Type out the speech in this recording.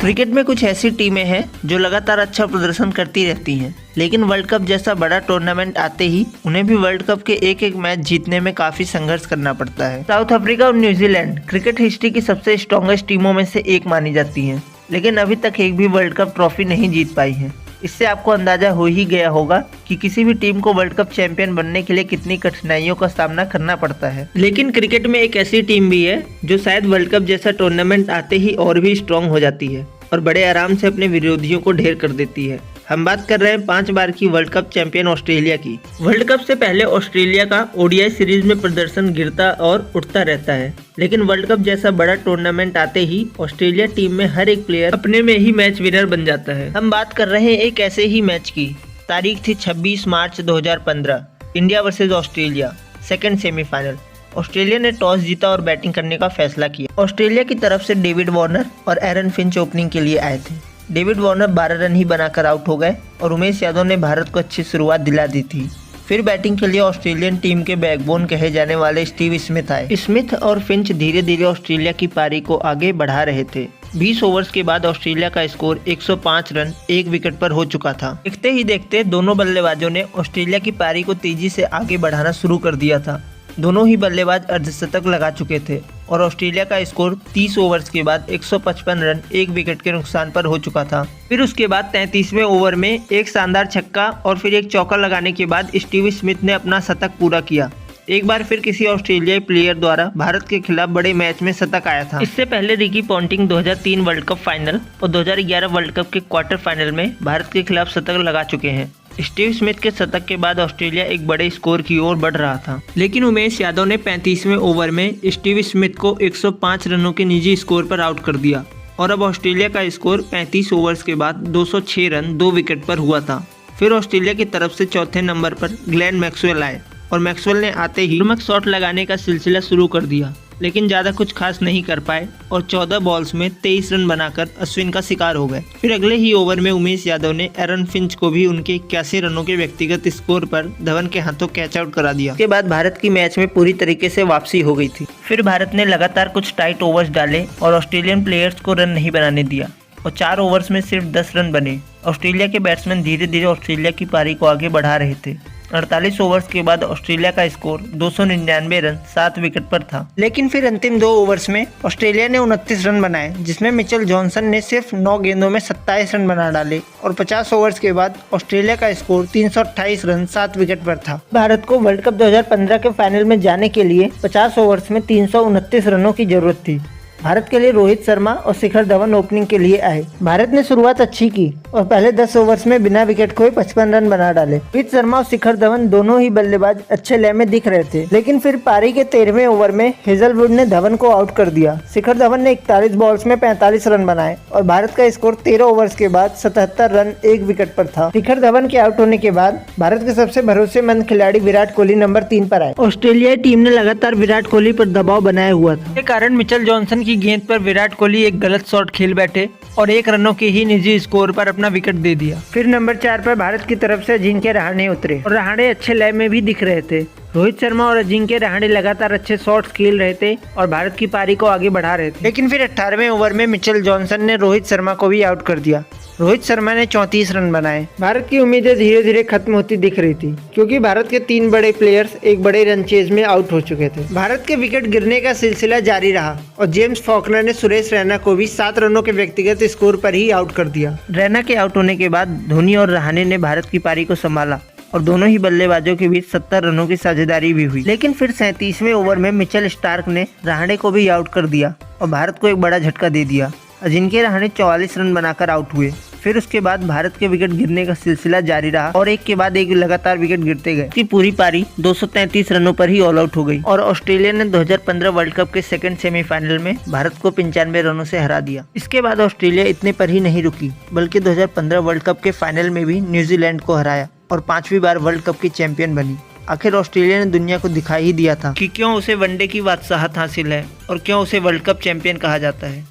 Cricket में कुछ ऐसी टीमें हैं जो लगातार अच्छा प्रदर्शन करती रहती हैं, लेकिन वर्ल्ड कप जैसा बड़ा टूर्नामेंट आते ही उन्हें भी वर्ल्ड कप के एक एक मैच जीतने में काफी संघर्ष करना पड़ता है। साउथ अफ्रीका और न्यूजीलैंड क्रिकेट हिस्ट्री की सबसे स्ट्रॉन्गेस्ट टीमों में से एक मानी जाती हैं, लेकिन अभी तक एक भी वर्ल्ड कप ट्रॉफी नहीं जीत पाई है। इससे आपको अंदाजा हो ही गया होगा कि किसी भी टीम को वर्ल्ड कप चैंपियन बनने के लिए कितनी कठिनाइयों का सामना करना पड़ता है। लेकिन क्रिकेट में एक ऐसी टीम भी है जो शायद वर्ल्ड कप जैसा टूर्नामेंट आते ही और भी स्ट्रांग हो जाती है और बड़े आराम से अपने विरोधियों को ढेर कर देती है। हम बात कर रहे हैं 5 बार की वर्ल्ड कप चैंपियन ऑस्ट्रेलिया की। वर्ल्ड कप से पहले ऑस्ट्रेलिया का ओडीआई सीरीज में प्रदर्शन गिरता और उठता रहता है, लेकिन वर्ल्ड कप जैसा बड़ा टूर्नामेंट आते ही ऑस्ट्रेलिया टीम में हर एक प्लेयर अपने में ही मैच विनर बन जाता है। हम बात कर रहे हैं एक ऐसे ही मैच की। तारीख थी 26 मार्च 2015, India versus Australia, second semifinal. Australia ने टॉस जीता और बैटिंग करने का फैसला किया। ऑस्ट्रेलिया की तरफ से डेविड वार्नर और एरन फिंच ओपनिंग के लिए आए थे। डेविड वार्नर 12 रन ही बनाकर आउट हो गए और उमेश यादव ने भारत को अच्छी शुरुआत दिला दी थी। फिर बैटिंग के लिए ऑस्ट्रेलियन टीम के बैकबोन कहे जाने वाले स्टीव स्मिथ आए। स्मिथ और फिंच धीरे धीरे ऑस्ट्रेलिया की पारी को आगे बढ़ा रहे थे। 20 ओवर्स के बाद ऑस्ट्रेलिया का स्कोर 105 रन 1 विकेट पर हो चुका था। देखते ही देखते दोनों बल्लेबाजों ने ऑस्ट्रेलिया की पारी को तेजी से आगे बढ़ाना शुरू कर दिया था। दोनों ही बल्लेबाज अर्धशतक लगा चुके थे और ऑस्ट्रेलिया का स्कोर 30 ओवर्स के बाद 155 रन 1 विकेट के नुकसान पर हो चुका था। फिर उसके बाद 33वें ओवर में एक शानदार छक्का और फिर एक चौका लगाने के बाद स्टीव स्मिथ ने अपना शतक पूरा किया। एक बार फिर किसी ऑस्ट्रेलियाई प्लेयर द्वारा भारत के खिलाफ बड़े मैच में शतक आया था। इससे पहले Ricky Ponting 2003 world cup final और 2011 वर्ल्ड कप के क्वार्टर फाइनल में भारत के खिलाफ शतक लगा चुके हैं। स्टीव स्मिथ के शतक के बाद ऑस्ट्रेलिया एक बड़े स्कोर की ओर बढ़ रहा था, लेकिन उमेश यादव ने 35वें ओवर में स्टीव स्मिथ को 105 रनों के निजी स्कोर पर आउट कर दिया और अब ऑस्ट्रेलिया का स्कोर 35 ओवर्स के बाद 206 रन 2 विकेट पर हुआ था। फिर ऑस्ट्रेलिया की तरफ से चौथे नंबर पर ग्लेन मैक्सवेल आए और मैक्सवेल ने आते ही लुमक शॉट लगाने का सिलसिला शुरू कर दिया, लेकिन ज़्यादा कुछ खास नहीं कर पाए और 14 बॉल्स में 23 रन बनाकर अश्विन का शिकार हो गए। फिर अगले ही ओवर में उमेश यादव ने एरन फिंच को भी उनके 81 रनों के व्यक्तिगत स्कोर पर धवन के हाथों कैच आउट करा दिया। इसके बाद भारत की मैच में पूरी तरीके से वापसी हो गई थी। फिर भारत ने लगातार कुछ टाइट ओवर्स डाले और ऑस्ट्रेलियन प्लेयर्स को रन नहीं बनाने दिया और 4 ओवर्स में सिर्फ 10 रन बने। ऑस्ट्रेलिया के बैट्समैन धीरे धीरे ऑस्ट्रेलिया की पारी को आगे बढ़ा रहे थे। 48 ओवर्स के बाद ऑस्ट्रेलिया का स्कोर 299 रन 7 विकेट पर था, लेकिन फिर अंतिम 2 ओवर्स में ऑस्ट्रेलिया ने 29 रन बनाए, जिसमें मिचेल जॉनसन ने सिर्फ 9 गेंदों में 27 रन बना डाले और 50 ओवर्स के बाद ऑस्ट्रेलिया का स्कोर 328 रन 7 विकेट पर था। भारत को वर्ल्ड कप 2015 के फाइनल में जाने के लिए 50 ओवर्स में 329 रनों की जरूरत थी। भारत के लिए रोहित शर्मा और शिखर धवन ओपनिंग के लिए आए। भारत ने शुरुआत अच्छी की और पहले 10 ओवर्स में बिना विकेट खोए 55 रन बना डाले। रोहित शर्मा और शिखर धवन दोनों ही बल्लेबाज अच्छे लय में दिख रहे थे, लेकिन फिर पारी के 13वें ओवर में हेजलवुड ने धवन को आउट कर दिया। शिखर धवन ने 41 बॉल्स में 45 रन बनाए और भारत का स्कोर 13 ओवर्स के बाद 77 रन 1 विकेट पर था। शिखर धवन के आउट होने के बाद भारत के सबसे भरोसेमंद खिलाड़ी विराट कोहली नंबर 3 पर आए। ऑस्ट्रेलियाई टीम ने लगातार विराट कोहली पर दबाव बनाया हुआ था। इस कारण मिचेल जॉनसन की गेंद पर विराट कोहली एक गलत शॉट खेल बैठे और 1 रनों के ही निजी स्कोर पर अपना विकेट दे दिया। फिर नंबर 4 पर भारत की तरफ से अजिंक्य रहाणे उतरे और रहाणे अच्छे लय में भी दिख रहे थे। रोहित शर्मा और अजिंक्य रहाणे लगातार अच्छे शॉट्स खेल रहे थे और भारत की पारी को आगे बढ़ा रहे थे, लेकिन फिर 18वें ओवर में मिचेल जॉनसन ने रोहित शर्मा को भी आउट कर दिया। रोहित शर्मा ने 34 रन बनाए। भारत की उम्मीदें धीरे धीरे खत्म होती दिख रही थी, क्योंकि भारत के 3 बड़े प्लेयर्स एक बड़े रन चेज में आउट हो चुके थे। भारत के विकेट गिरने का सिलसिला जारी रहा और जेम्स फॉकनर ने सुरेश रैना को भी 7 रनों के व्यक्तिगत स्कोर पर ही आउट कर दिया। रैना के आउट होने के बाद धोनी और रहाणे ने भारत की पारी को संभाला और दोनों ही बल्लेबाजों के बीच 70 रनों की साझेदारी भी हुई, लेकिन फिर 37वें ओवर में मिचेल स्टार्क ने रहाणे को भी आउट कर दिया और भारत को एक बड़ा झटका दे दिया। अजिंक्य रहाणे 44 रन बनाकर आउट हुए। फिर उसके बाद भारत के विकेट गिरने का सिलसिला जारी रहा और एक के बाद एक लगातार विकेट गिरते गए। इसकी पूरी पारी 233 रनों पर ही ऑल आउट हो गई और ऑस्ट्रेलिया ने 2015 वर्ल्ड कप के सेकंड सेमीफाइनल में भारत को 95 रनों से हरा दिया। इसके बाद ऑस्ट्रेलिया इतने पर ही नहीं रुकी, बल्कि 2015 वर्ल्ड कप के फाइनल में भी न्यूजीलैंड को हराया और 5वीं बार वर्ल्ड कप की चैंपियन बनी। आखिर ऑस्ट्रेलिया ने दुनिया को दिखा ही दिया था कि क्यों उसे वनडे की बादशाहत हासिल है और क्यों उसे वर्ल्ड कप चैंपियन कहा जाता है।